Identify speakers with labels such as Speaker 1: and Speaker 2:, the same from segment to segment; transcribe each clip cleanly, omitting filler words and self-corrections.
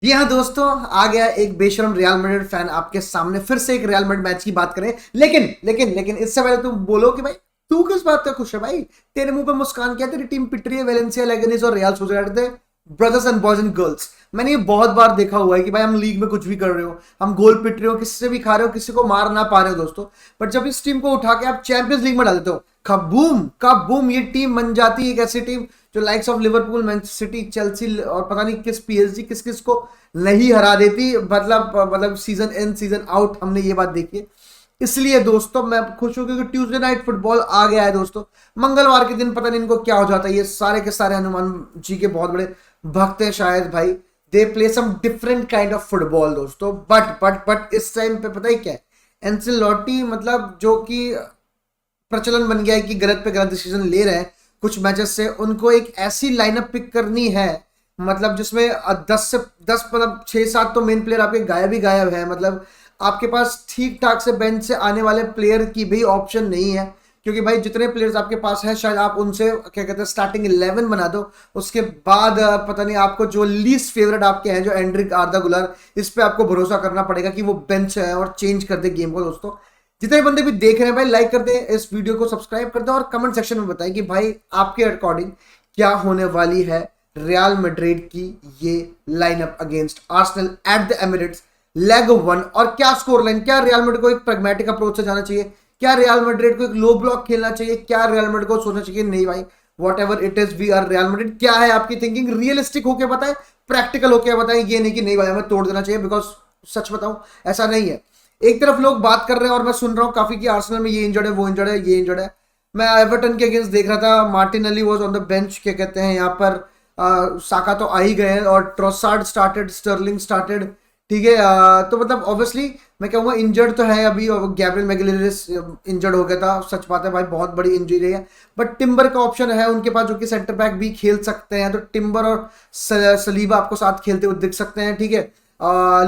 Speaker 1: जी हाँ दोस्तों, आ गया एक बेशरम रियल मैड्रिड फैन आपके सामने फिर से एक रियल मैड्रिड मैच की बात करें। लेकिन इससे पहले तुम बोलो कि भाई तू किस बात का खुश है भाई। तेरे मुंह पे मुस्कान क्या, तेरी टीम पिट रही है वेलेंसिया लेगनीज और रियल सोसिएदाद थे। Brothers and boys and girls, मैंने ये बहुत बार देखा हुआ है कि भाई हम लीग में कुछ भी कर रहे हो, हम गोल पिट रहे हो, किसी से भी खा रहे हो, किसी को मार ना पा रहे हो दोस्तों। बट जब इस टीम को उठा के आप चैंपियंस लीग में डाल देते हो, कबूम कबूम ये टीम बन जाती है एक ऐसी टीम जो likes of Liverpool, Manchester city, Chelsea और पता नहीं किस पीएसजी किस किस को नहीं हरा देती। मतलब सीजन इन सीजन आउट हमने ये बात देखी है। इसलिए दोस्तों मैं खुश हूं क्योंकि ट्यूसडे नाइट फुटबॉल आ गया है दोस्तों। मंगलवार के दिन पता नहीं इनको क्या हो जाता है, ये सारे के सारे हनुमान जी के बहुत बड़े भक्त हैं शायद भाई। They play some different kind of football दोस्तों। बट इस टाइम पे पता ही क्या है, एंसेलोटी मतलब जो कि प्रचलन बन गया है कि गलत पे गलत डिसीजन ले रहे हैं कुछ मैचेस से, उनको एक ऐसी लाइनअप पिक करनी है मतलब जिसमें 10 मतलब 6-7 तो मेन प्लेयर आपके गायब ही गायब है। मतलब आपके पास ठीक ठाक से बेंच से आने वाले प्लेयर की भी ऑप्शन नहीं है, क्योंकि भाई जितने प्लेयर्स आपके पास हैं शायद आप उनसे क्या कहते हैं स्टार्टिंग 11 बना दो। उसके बाद पता नहीं आपको जो लीस्ट फेवरेट आपके हैं जो एंड्रिक आर्दा गुलर, इस पे आपको भरोसा करना पड़ेगा कि वो बेंच है और चेंज कर दे गेम को दोस्तों। जितने बंदे भी देख रहे हैं भाई लाइक कर दे, इस वीडियो को सब्सक्राइब कर दे और कमेंट सेक्शन में बताएं कि भाई आपके अकॉर्डिंग क्या होने वाली है रियल मैड्रिड की ये lineup against Arsenal at the Emirates leg 1। और क्या स्कोर लाइन, क्या रियल मैड्रिड को एक प्रैग्मेटिक अप्रोच से जाना चाहिए, क्या रियल मैड्रिड को एक लो ब्लॉक खेलना चाहिए, क्या रियल मैड्रिड को सोचना चाहिए नहीं भाई whatever it is we are Real Madrid. क्या है आपकी थिंकिंग, रियलिस्टिक होकर बताएं, प्रैक्टिकल होकर बताएं, ये नहीं कि नहीं भाई हमें तोड़ देना चाहिए। बिकॉज सच बताऊं ऐसा नहीं है। एक तरफ लोग बात कर रहे हैं और मैं सुन रहा हूँ काफी कि आर्सेनल में ये इंजर्ड है, वो इंजर्ड है, ये इंजर्ड है। मैं एवर्टन के अगेंस्ट देख रहा था, Martinelli was on the bench, क्या कहते हैं यहाँ पर साका तो आ ही गए हैं और ट्रोसार्ड स्टार्टेड, स्टर्लिंग स्टार्टेड। ठीक है, तो मतलब ऑब्वियसली मैं कहूँगा इंजर्ड तो है अभी, और गैब्रियल मैगलिरिस इंजर्ड हो गया था, सच बात है भाई बहुत बड़ी इंजरी है। बट टिम्बर का ऑप्शन है उनके पास जो कि सेंटर बैक भी खेल सकते हैं, तो टिम्बर और सलीबा आपको साथ खेलते हुए दिख सकते हैं। ठीक है,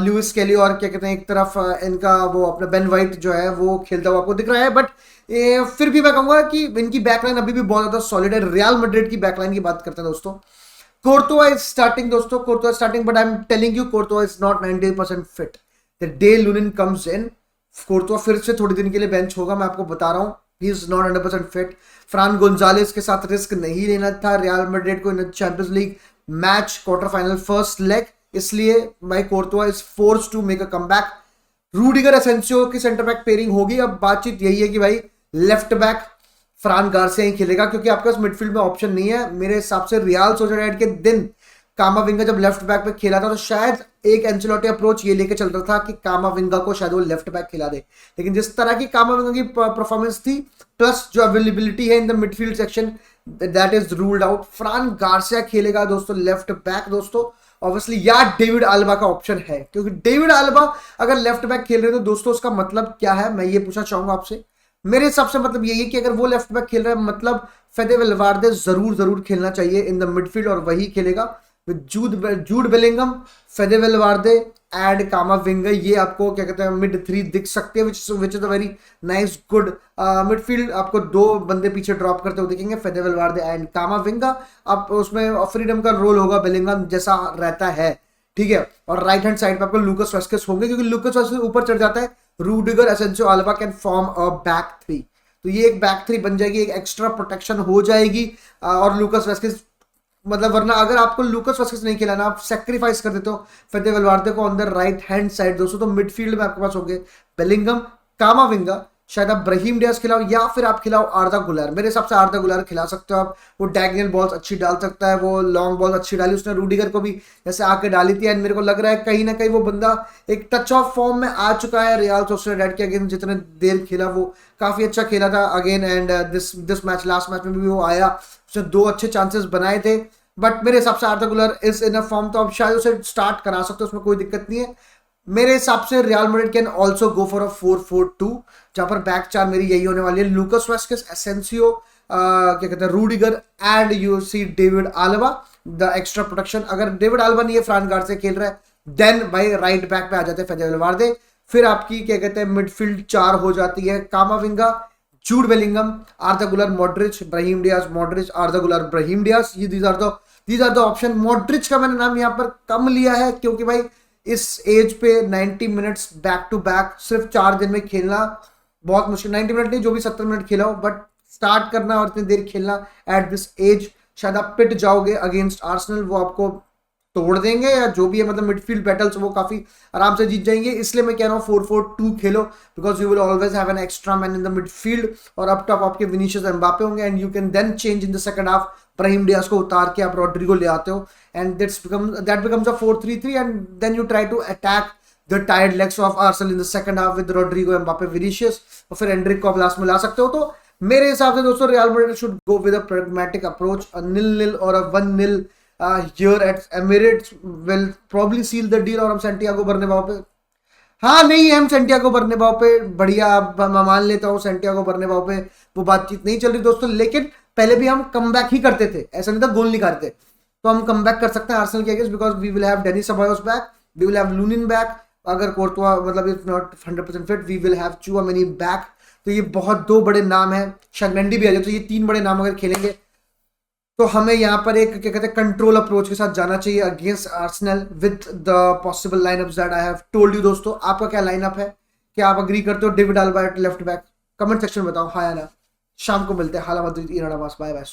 Speaker 1: लुइस केली और क्या कहते हैं एक तरफ इनका वो अपना बेन वाइट जो है वो खेलता हुआ आपको दिख रहा है। बट फिर भी मैं कहूंगा कि इनकी बैकलाइन अभी भी बहुत ज्यादा सॉलिड है। रियल मैड्रिड की बैकलाइन की बात करते हैं दोस्तों, कोर्तोआ इज स्टार्टिंग दोस्तों, कोर्तोआ starting, but I am telling you कोर्तोआ is not 90% fit the day Lunin comes in. कोर्तोआ फिर से थोड़ी दिन के लिए बेंच होगा, मैं आपको बता रहा हूँ, he is not 100% fit. Fran Gonzalez के साथ रिस्क नहीं लेना था रियल मैड्रिड को in Champions League match quarter final first leg, इसलिए भाई Courtois is force to make a comeback. Rudiger Asencio की सेंटर बैक पेयरिंग होगी। अब बातचीत यही है कि भाई लेफ्ट बैक फ्रान गार्सिया ही खेलेगा, क्योंकि आपके पास मिडफील्ड में ऑप्शन नहीं है मेरे हिसाब से। रियल सोसिएदाद के दिन कामाविंगा जब लेफ्ट बैक पे खेला था तो शायद एक एंचेलोटी अप्रोच ये लेके चल रहा था कि कामाविंगा को शायद वो लेफ्ट बैक खिला दे, लेकिन जिस तरह की कामाविंगा की परफॉर्मेंस थी प्लस जो अवेलेबिलिटी है इन the midfield section, that is ruled out. फ्रान Garcia खेलेगा दोस्तों लेफ्ट बैक दोस्तों ऑब्वियसली, या डेविड आल्बा का ऑप्शन है, क्योंकि डेविड आल्बा अगर लेफ्ट बैक खेल रहे हैं तो दोस्तों उसका मतलब क्या है मैं ये पूछना चाहूंगा आपसे। मेरे हिसाब से मतलब यही है कि अगर वो लेफ्ट बैक खेल रहा है मतलब फेदे वेल्वार्दे जरूर खेलना चाहिए इन द मिडफील्ड, और वही खेलेगा with Jude Bellingham, Fede Valverde and Camavinga. ये आपको क्या कहते हैं मिड 3 दिख सकते हैं, which is a very nice good midfield. आपको दो बंदे पीछे ड्रॉप करते हुए दिखेंगे, फेदे वेल्वार्दे एंड कामाविंगा। आप उसमें फ्रीडम का रोल होगा बेलिंगम जैसा रहता है। ठीक है, और राइट हैंड साइड पे आपको लूकस वेस्केस होंगे, क्योंकि लूकस वेस्केस ऊपर चढ़ जाता है, Rudiger Asencio Alaba can form a back 3, तो ये एक बैक 3 बन जाएगी, एक एक्स्ट्रा प्रोटेक्शन हो जाएगी। और लूकस वेस्केस मतलब वरना अगर आपको लूकस वेस्केस नहीं खिलाना, आप सेक्रीफाइस कर देते हो फेदे वेल्वार्दे को on the right hand side दोस्तों, तो मिडफील्ड में आपके पास होंगे बेलिंगम, कामाविंगा, शायद आप ब्राहीम डियाज खिलाओ या फिर आप खिलाओ आर्दा गुलर। मेरे हिसाब से आर्दा गुलर खिला सकते हो आप, वो डायगोनल बॉल्स अच्छी डाल सकता है, वो लॉन्ग बॉल अच्छी डाली उसने, रूडिगर को भी जैसे आके डाली थी। एंड मेरे को लग रहा है कहीं ना कहीं वो बंदा एक टच ऑफ फॉर्म में आ चुका है रियल सोसिएदाद के अगेंस्ट, जितने देर खेला वो काफी अच्छा खेला था again. And this match last match में भी वो आया, उसने 2 अच्छे चांसेस बनाए थे। बट मेरे हिसाब से आर्दा गुलर इज इन अ फॉर्म, तो अब शायद उसे स्टार्ट करा सकते हो, उसमें कोई दिक्कत नहीं है। मेरे हिसाब से real Madrid can also go for a 4-4-2, जहां पर बैक 4 मेरी यही होने वाली है, लूकस वेस्केस, एसेंसियो, क्या कहते हैं Rudiger and you see David Alaba the extra protection. अगर डेविड आल्बा नहीं है, फ्रान गार्ड से खेल रहा है, देन भाई राइट बैक पे आ जाते हैं फेदे वेल्वार्दे। फिर आपकी क्या कहते हैं मिडफील्ड 4 हो जाती है, कामाविंगा, जूड Bellingham, Arda Guler, Modric, Brahim Diaz, Modric, Arda Guler, Brahim Diaz, ये these are the option. Modric का मैंने नाम यहाँ पर कम लिया है क्योंकि भाई इस एज पे 90 मिनट्स बैक टू बैक सिर्फ 4 दिन में खेलना बहुत मुश्किल। 90 मिनट नहीं, जो भी 70 मिनट खेला हो, बट स्टार्ट करना और इतनी देर खेलना एट दिस एज, शायद आप पिट जाओगे अगेंस्ट आर्सेनल, वो आपको तोड़ देंगे या जो भी है, मतलब मिडफील्ड बैटल्स वो काफी आराम से जीत जाएंगे। इसलिए मैं कह रहा हूँ 4-4-2 खेलो, because you will always have an extra man in the midfield, और अप टॉप आपके विनीशियस एम्बापे होंगे, and you can then change in the second half. Brahim Diaz को उतार के आप रॉड्रिगो ले आते हो, and that becomes a 4-3-3, and then you try to attack the tired legs of Arsenal in the second half with Rodrigo, Mbappe, Vinicius, और फिर Anrich को आप लास्ट में ला सकते हो। तो मेरे हिसाब से दोस्तों Real Madrid should go with a pragmatic approach, a 0-0 और अ 1-0 here at Emirates will probably seal the deal। और हम सेंटियागो बर्नाब्यू पे, हाँ नहीं है, हम सेंटियागो बर्नाब्यू पे बढ़िया, अब मैं मान लेता हूँ सेंटियागो बर्नाब्यू पे वो बातचीत नहीं चल रही दोस्तों, लेकिन पहले भी हम कम बैक ही करते थे, ऐसा नहीं था गोल नहीं करते, तो हम कम बैक कर सकते हैं आर्सेनल के against, because we will have Dani Ceballos back, we will have Lunin back, अगर कोर्तवा मतलब if not 100% fit, we will have Tchouameni back. तो ये बहुत दो बड़े नाम है, शायद मेंडी भी आ जाए, तो ये 3 बड़े नाम अगर खेलेंगे तो हमें यहाँ पर एक क्या कहते हैं कंट्रोल अप्रोच के साथ जाना चाहिए against Arsenal with the possible line-ups that I have told you. दोस्तों आपका क्या लाइनअप है, क्या आप अग्री करते हो David Alaba at left back? Comment section में बताओ हाँ या ना। शाम को मिलते हैं, Hala Madrid, Iran Abbas, bye bye.